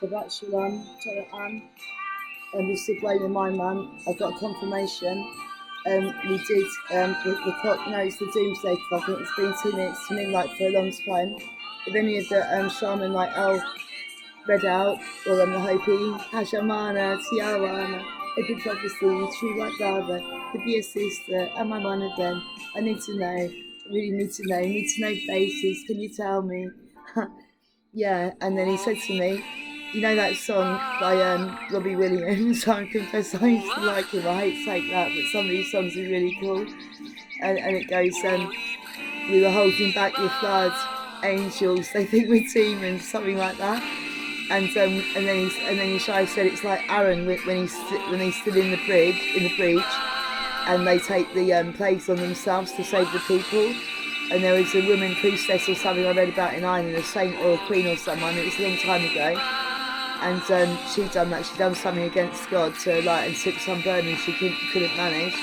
Shabbat Shalom, Torah and this is blame my mum. I got a confirmation. We did the clock. No, it's the doomsday clock, and it's been 2 minutes to midnight for a long time. If any of the shaman like Al read out, or the Hopi, Hashamana, Tiawana, every prophecy, true like Rava, could be a sister. Am I one of them? I need to know. I really need to know. I need to know basis. Can you tell me? Yeah, and then he said to me, you know that song by Robbie Williams? I confess I used to like him. I hate to take that, but some of these songs are really cool. And it goes, we were holding back your floods, angels. They think we're demons, something like that. And then Yeshai said it's like Aaron when he's stood in the breach, and they take the plagues on themselves to save the people. And there was a woman priestess or something I read about in Ireland, a saint or a queen or someone. It was a long time ago, and she'd done that. She'd done something against God and took some burden she couldn't manage,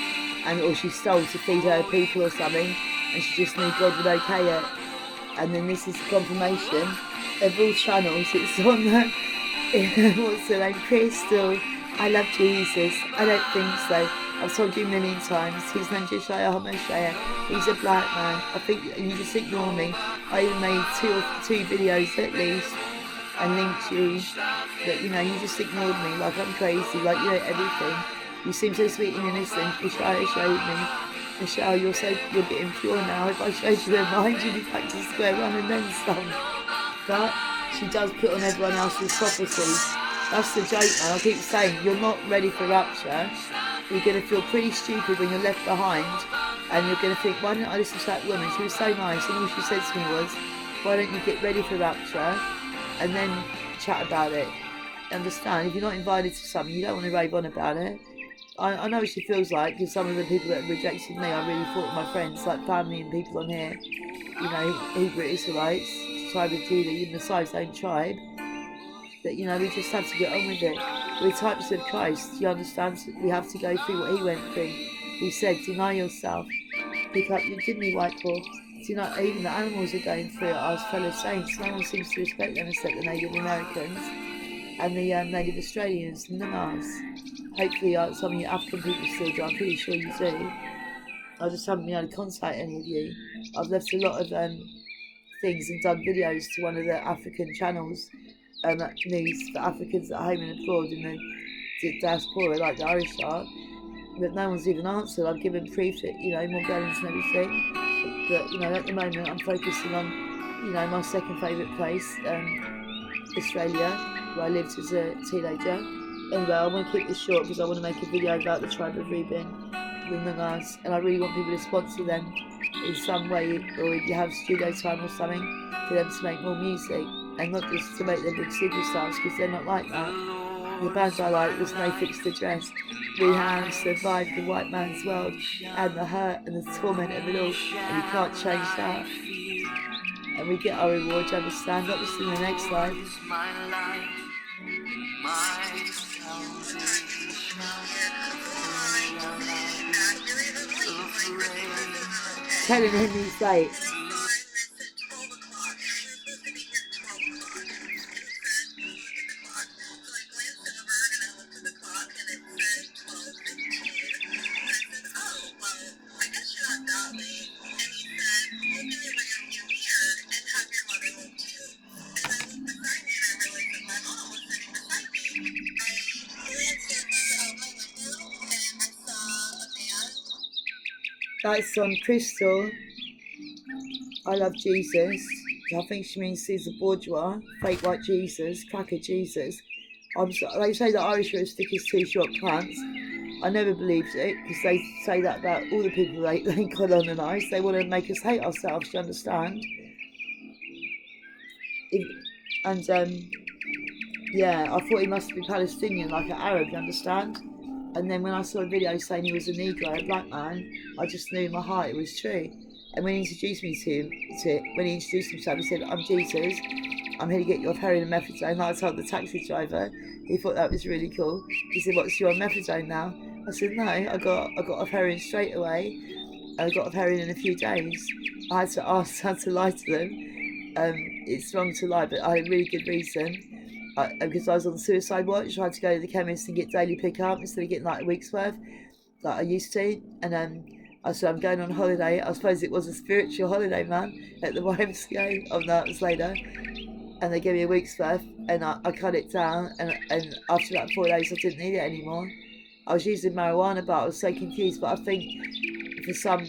or she stole to feed her people or something, and she just knew God would okay it. And then this is the confirmation of all channels. It's on what's her name, Crystal. I love Jesus. I don't think so. I've told you a million times. His name's Yeshaya HaMashiach. He's a black man. I think you just ignore me. I even made two videos at least and linked you. But you just ignored me like I'm crazy, like you know everything. You seem so sweet and innocent. Yeshaya showed me. Michelle, you're getting pure now. If I showed you their mind, you'd be back to square one and then some. But she does put on everyone else's prophecies. That's the joke, man. I keep saying, you're not ready for rapture. You're going to feel pretty stupid when you're left behind, and you're going to think, why didn't I listen to that woman? She was so nice, and all she said to me was, why don't you get ready for rapture and then chat about it? Understand? If you're not invited to something, you don't want to rave on about it. I know what she feels like, because some of the people that have rejected me, I really thought my friends, like family and people on here, Hebrew Israelites, tribe of Judah, even the Messiah's own tribe, that we just have to get on with it. We're types of Christ, you understand? We have to go through what he went through. He said, deny yourself, pick up your kidney white cloth. Even the animals are going through it, our fellow saints. No one seems to respect them except the Native Americans and the Native Australians and the Mars. Hopefully some of you African people still do, I'm pretty sure you do. I just haven't been able to contact any of you. I've left a lot of things and done videos to one of the African channels, news for Africans at home and abroad in the diaspora, like the Irish are, but no one's even answered. I've given proof that, Mongolians and everything, but, at the moment I'm focusing on, my second favourite place, Australia, where I lived as a teenager. Anyway, I want to keep this short because I want to make a video about the tribe of Ruben, and I really want people to sponsor them in some way, or if you have studio time or something, for them to make more music, and not just to make them big superstars, because they're not like that. The bands I like was No Fixed Address. We have survived the white man's world and the hurt and the torment of it all, and you can't change that. And we get our reward, you understand? Not just in the next life. Telling him he's late. That's on Crystal. I love Jesus. I think she means Caesar Bourgeois, fake white Jesus, cracker Jesus. They say that Irish are as thick as two short plants. I never believed it, because they say that about all the people they colonise. They want to make us hate ourselves, you understand? Yeah, I thought he must be Palestinian, like an Arab, you understand? And then when I saw a video saying he was a Negro, a black man, I just knew in my heart it was true. And when he introduced me when he introduced himself, he said, I'm Jesus, I'm here to get you off heroin and methadone. Like I told the taxi driver, he thought that was really cool. He said, what's your methadone now? I said, no, I got off heroin straight away. I got off heroin in a few days. I had to lie to them. It's wrong to lie, but I had a really good reason. because I was on suicide watch, I had to go to the chemist and get daily pickup instead of getting like a week's worth like I used to. And I said, I'm going on holiday. I suppose it was a spiritual holiday, man, at the YMCA. Oh no, it was later. And they gave me a week's worth, and I cut it down, and after about 4 days I didn't need it anymore. I was using marijuana, but I was so confused. But I think for some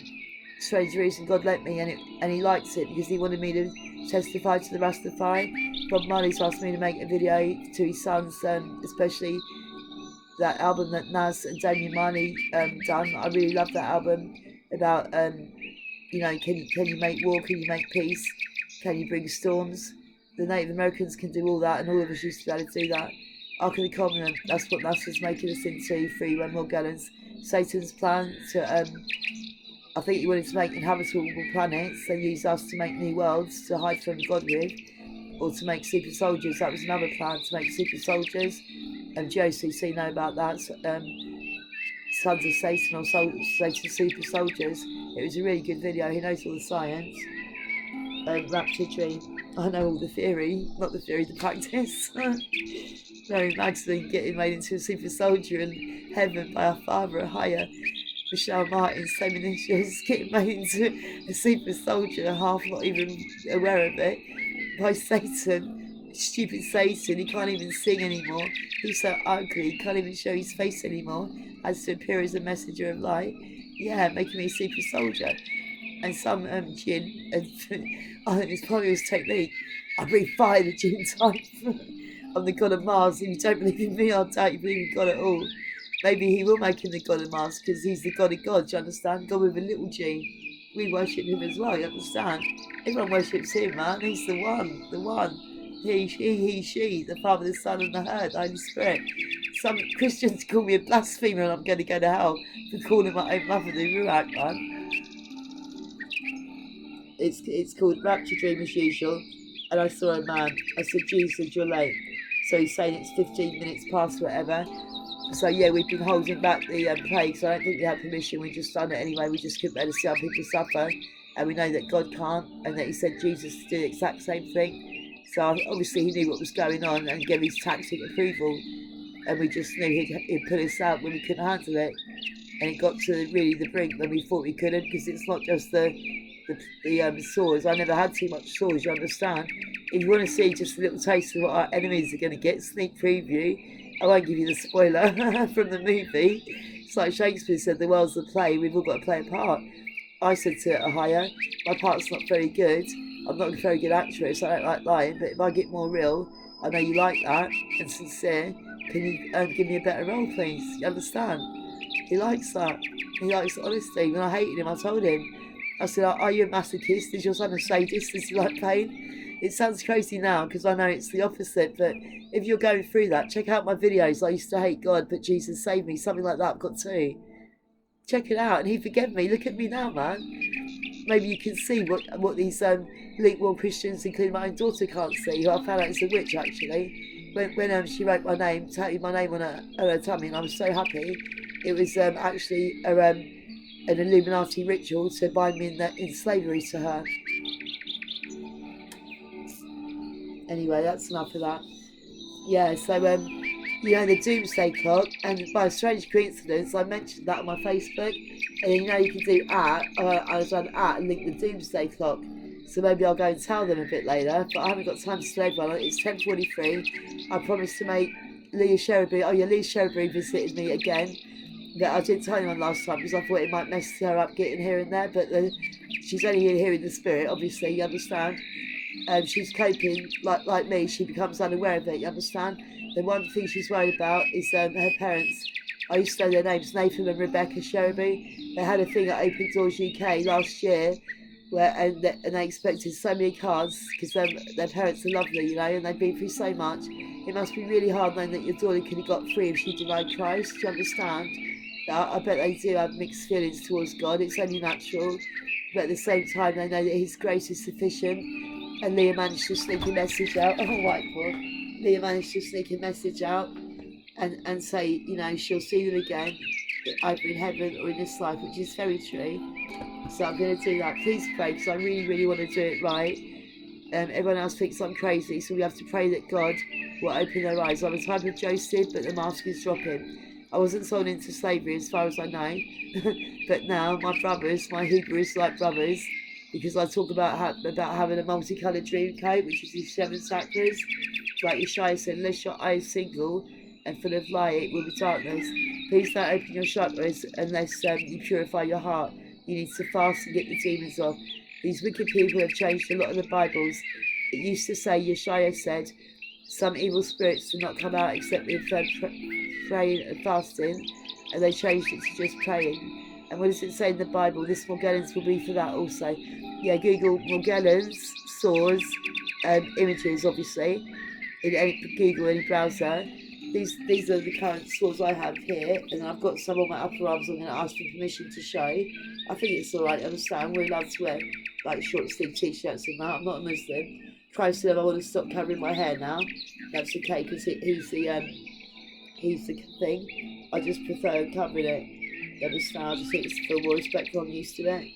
strange reason God let me, and he liked it because he wanted me to testify to the Rastafari. Bob Marley's asked me to make a video to his sons, especially that album that Nas and Damian Marley done. I really love that album about can you make war, can you make peace, can you bring storms. The Native Americans can do all that, and all of us used to be able to do that. Ark of the Covenant, that's what NASA's making us into through Morgellons. Satan's plan to I think he wanted to make inhabitable planets and use us to make new worlds to hide from God with, or to make super soldiers. That was another plan, to make super soldiers. And GOCC know about that. Sons of Satan or Satan super soldiers. It was a really good video. He knows all the science. Rapture Dream. I know all the theory, not the theory, the practice. Mary Magdalene getting made into a super soldier in heaven by our Father, a higher. Michelle Martin, same initials, getting made into a super soldier, half not even aware of it, by Satan. Stupid Satan, he can't even sing anymore. He's so ugly, he can't even show his face anymore. Has to appear as a messenger of light. Yeah, making me a super soldier. And some jinn, and I think it's probably his technique. I breathe fire, the jinn type. I'm the god of Mars. If you don't believe in me, I doubt you believe in God at all. Maybe he will make him the god of Mars because he's the god of gods, you understand? God with a little g. We worship him as well, you understand? Everyone worships him, man. He's the one, the one. He, she, the Father, the Son, and the Herd, the Holy Spirit. Some Christians call me a blasphemer and I'm going to go to hell for calling my own mother the Ruach, man. It's called Rapture Dream as usual. And I saw a man. I said, Jesus, you're late. So he's saying it's 15 minutes past whatever. So yeah, we've been holding back the plague, so I don't think we had permission. We just done it anyway. We just couldn't bear to see our people suffer, and we know that God can't, and that he sent Jesus to do the exact same thing. So obviously he knew what was going on and gave his tactic approval, and we just knew he'd put us out when we couldn't handle it. And it got to really the brink when we thought we couldn't, because it's not just the sores. I never had too much sores, you understand. If you want to see just a little taste of what our enemies are going to get, sneak preview, I won't give you the spoiler from the movie. It's like Shakespeare said, the world's the play, we've all got to play a part. I said to Ahaya, my part's not very good, I'm not a very good actress, I don't like lying, but if I get more real, I know you like that, and sincere, can you give me a better role, please? You understand? He likes that. He likes honesty. When I hated him, I told him. I said, are you a masochist? Is your son a sadist? Does he like pain? It sounds crazy now because I know it's the opposite, but if you're going through that, check out my videos. I used to hate God, but Jesus saved me. Something like that I've got too. Check it out, and he forgave me. Look at me now, man. Maybe you can see what these lukewarm Christians, including my own daughter, can't see, who I found out is a witch, actually. When she wrote my name, tattooed my name on her tummy, and I was so happy. It was actually an Illuminati ritual to bind me in slavery to her. Anyway, that's enough of that. Yeah, so the doomsday clock, and by a strange coincidence, I mentioned that on my Facebook, and you can do I was on and link the doomsday clock. So maybe I'll go and tell them a bit later, but I haven't got time to tell everyone. It's 10:43. I promised to make Leah Sherrybury. Oh yeah, Leah Sherrybury visited me again. That I didn't tell anyone last time because I thought it might mess her up getting here and there, but she's only here in the spirit, obviously, you understand. She's coping like me. She becomes unaware of it, you understand. The one thing she's worried about is her parents. I used to know their names, Nathan and Rebecca Sherrybury. They had a thing at Open Doors UK last year and they expected so many cards because their parents are lovely, and they've been through so much. It must be really hard knowing that your daughter could have got free if she denied Christ, do you understand? I bet they do have mixed feelings towards God. It's only natural, but at the same time they know that his grace is sufficient. And Leah managed to sneak a message out. Oh, whiteboard. Leah managed to sneak a message out and say, she'll see them again, either in heaven or in this life, which is very true. So I'm going to do that. Please pray, because I really, really want to do it right. Everyone else thinks I'm crazy, so we have to pray that God will open their eyes. I'm a type of Joseph, but the mask is dropping. I wasn't sold into slavery as far as I know, but now my brothers, my Hebrew Israelite brothers, because I talk about having a multicoloured dream coat, which is these 7 chakras, like Yeshua said, unless your eye is single and full of light, it will be darkness. Please don't open your chakras unless you purify your heart. You need to fast and get the demons off. These wicked people have changed a lot of the Bibles. It used to say, Yeshua said, some evil spirits do not come out except with praying and fasting, and they changed it to just praying. And what does it say in the Bible? This Morgellons will be for that also. Yeah, Google Morgellons, sores, images, obviously, in Google, any browser. These are the current sores I have here, and I've got some on my upper arms I'm going to ask for permission to show. I think it's alright, I understand. We're allowed to wear like short sleeve t-shirts and that. I'm not a Muslim. Christ said I want to stop covering my hair now. That's okay, because he's the thing. I just prefer covering it. You understand? I just think it's for more respectful. I'm used to it.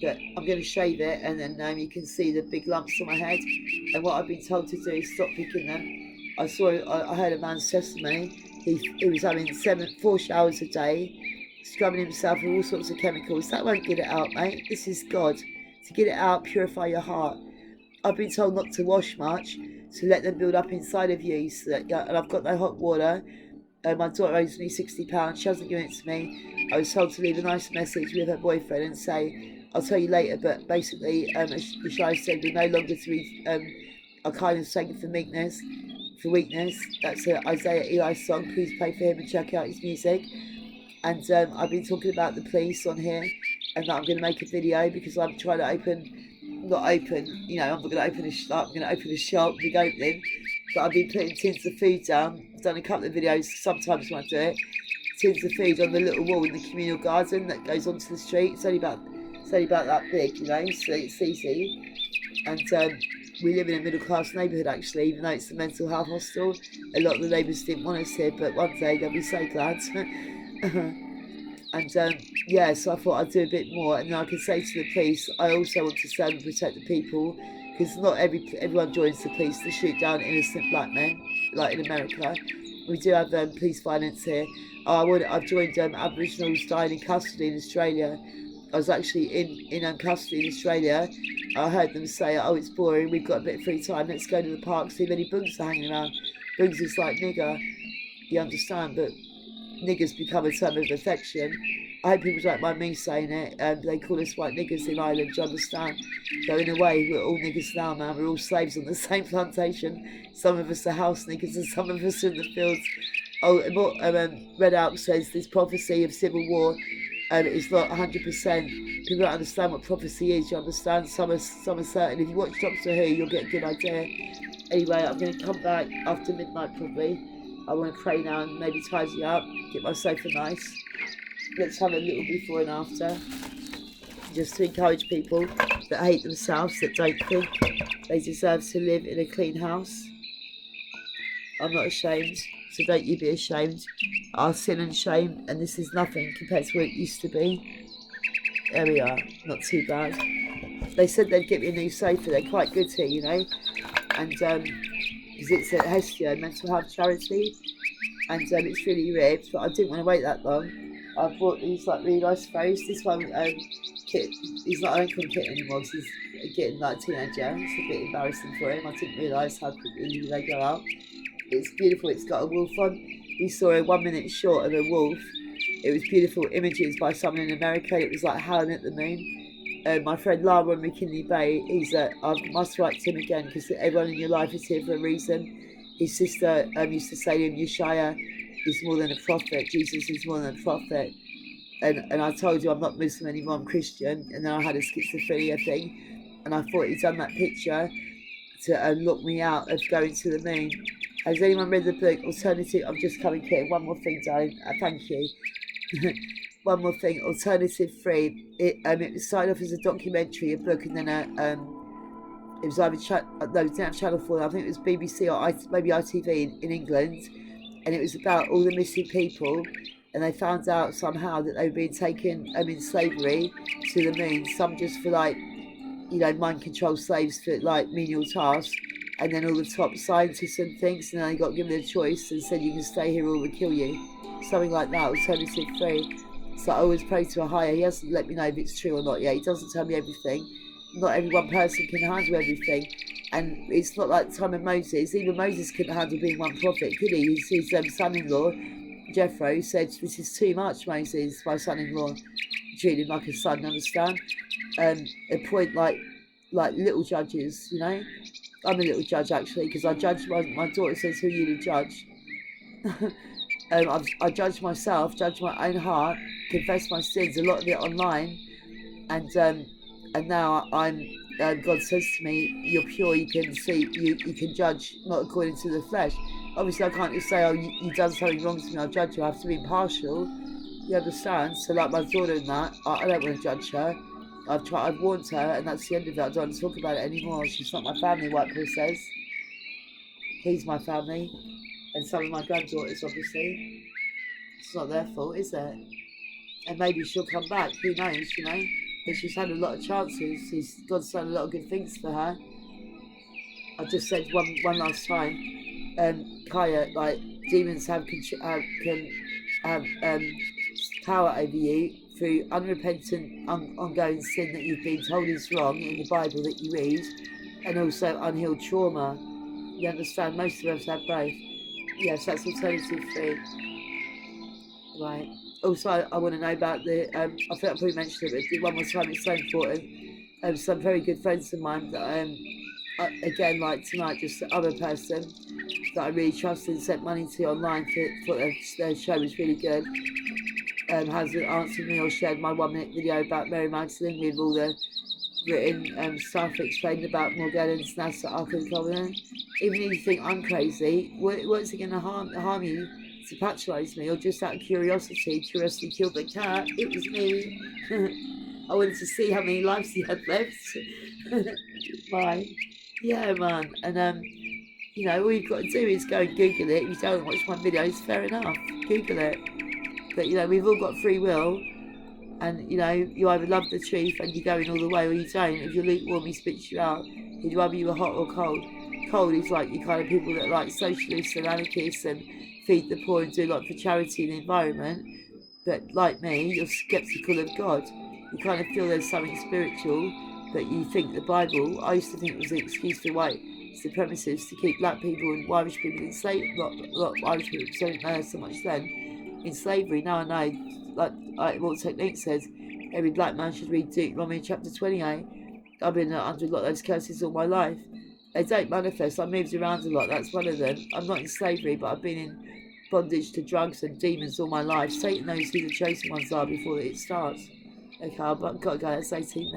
But I'm going to shave it, and then you can see the big lumps on my head. And what I've been told to do is stop picking them. I heard a man's testimony. He was having 4 showers a day, scrubbing himself with all sorts of chemicals. That won't get it out, mate. This is God. To get it out, purify your heart. I've been told not to wash much, to let them build up inside of you. So that, and I've got no hot water. My daughter owes me £60. She hasn't given it to me. I was told to leave a nice message with her boyfriend and say, I'll tell you later. But basically, as Yeshua said, we're no longer to be our kindness taken for meekness, for weakness. That's an Isaiah Eli song. Please pray for him and check out his music. And I've been talking about the police on here, and that I'm going to make a video because I'm trying to I'm not going to open a shop, I'm going to open a shop, big opening, but I've been putting tins of food down. I've done a couple of videos, sometimes when I do it, tins of food on the little wall in the communal garden that goes onto the street. It's only about that big, so it's easy. And we live in a middle class neighbourhood actually, even though it's a mental health hostel. A lot of the neighbours didn't want us here, but one day they'll be so glad. And so I thought I'd do a bit more, and then I can say to the police, I also want to serve and protect the people, because not everyone joins the police to shoot down innocent black men, like in America. We do have police violence here. I've joined Aboriginals dying in custody in Australia. I was actually in custody in Australia. I heard them say, oh, it's boring, we've got a bit of free time, let's go to the park, see if any bungs are hanging around. Bungs is like nigger, you understand, but niggers become a term of affection. I hope people don't mind me saying it. They call us white niggers in Ireland, do you understand? So in a way, we're all niggers now, man. We're all slaves on the same plantation. Some of us are house niggers and some of us are in the fields. Oh, and what Red Alp says, this prophecy of civil war is not 100%. People don't understand what prophecy is, you understand? Some are certain. If you watch Doctor Who, you'll get a good idea. Anyway, I'm going to come back after midnight probably. I want to pray now and maybe tidy up, get my sofa nice. Let's have a little before and after. Just to encourage people that hate themselves, that don't think they deserve to live in a clean house. I'm not ashamed, so don't you be ashamed. Our sin and shame, and this is nothing compared to what it used to be. There we are, not too bad. They said they'd get me a new sofa, they're quite good here, and because it's at Hestia, mental health charity, and it's really ripped, but I didn't want to wait that long. I bought these like really nice throws. This one, Kit, he's not, I don't call him Kit anymore because he's getting like a teenager. It's a bit embarrassing for him. I didn't realise how quickly they go out. It's beautiful. It's got a wolf on. We saw a 1 minute short of a wolf. It was beautiful images by someone in America. It was like howling at the moon. My friend Lara on McKinley Bay, I must write to him again because everyone in your life is here for a reason. His sister used to say to him, Yeshua is more than a prophet, Jesus is more than a prophet. And I told you I'm not Muslim anymore, I'm Christian. And then I had a schizophrenia thing. And I thought he'd done that picture to lock me out of going to the moon. Has anyone read the book Alternative? I'm just coming here. One more thing, darling. Thank you. One more thing. Alternative Free. It started off as a documentary, a book, and then it was either no, it didn't have Channel 4. I think it was BBC or maybe ITV in England, and it was about all the missing people. And they found out somehow that they were being taken in slavery to the moon. Some just for mind control slaves for like menial tasks, and then all the top scientists and things, and then they got given a choice and said you can stay here or we'll kill you. Something like that, alternative 3. So I always pray to a higher. He hasn't let me know if it's true or not yet. He doesn't tell me everything. Not every one person can handle everything. And it's not like the time of Moses. Even Moses couldn't handle being one prophet, could he? His son-in-law, Jethro, said, "This is too much, Moses," my son-in-law. Treated him like a son, understand? Appoint like little judges, you know? I'm a little judge, actually, because I judge, my daughter says, "Who are you to judge?" I judge myself, judge my own heart, confess my sins, a lot of it online, and now I'm. God says to me, "You're pure. You can see. You can judge not according to the flesh." Obviously, I can't just say, "Oh, you've done something wrong to me. I'll judge you." I have to be impartial. You understand? So, like my daughter and that, I don't want to judge her. I've warned her, and that's the end of it. I don't want to talk about it anymore. She's not my family. White Paul says, "He's my family," and some of my granddaughters, obviously. It's not their fault, is it? And maybe she'll come back. Who knows? You know. But she's had a lot of chances. God's done a lot of good things for her. I just said one last time, Kaya, like demons can have power over you through unrepentant, ongoing sin that you've been told is wrong in the Bible that you read, and also unhealed trauma. You understand? Most of us have both. Yes, that's alternative 3. Right. Also, I want to know about the. I think I probably mentioned it, but one more time, it's so important. Some very good friends of mine that again, like tonight, just the other person that I really trusted and sent money to online for their show was really good. Hasn't answered me or shared my 1-minute video about Mary Magdalene with all the written stuff explained about Morgellons, NASA, Ark of the Covenant. Even if you think I'm crazy, what's it going to harm you to patronise me, or just out of curiosity killed the cat? It was me. I wanted to see how many lives he had left. Bye. Yeah, man. And you know, all you've got to do is go and Google it. If you don't watch my videos, fair enough. Google it. But you know, we've all got free will, and you know, you either love the truth and you're going all the way, or you don't. If you're lukewarm, he spits you out. He'd rather you were hot or cold. Cold is like you kind of people that are like socialists and anarchists and feed the poor and do a lot for charity and the environment. But like me, you're skeptical of God. You kind of feel there's something spiritual, but you think the Bible. I used to think it was an excuse for white supremacists to keep black people and Irish people in slavery. Not Irish people, so I didn't know so much then, in slavery. Now I know, like what Technique says, every black man should read Deuteronomy chapter 28. I've been under a lot of those curses all my life. They don't manifest. I moved around a lot. That's one of them. I'm not in slavery, but I've been in bondage to drugs and demons all my life. Satan knows who the chosen ones are before it starts. Okay, I've got to go. That's 18 minutes.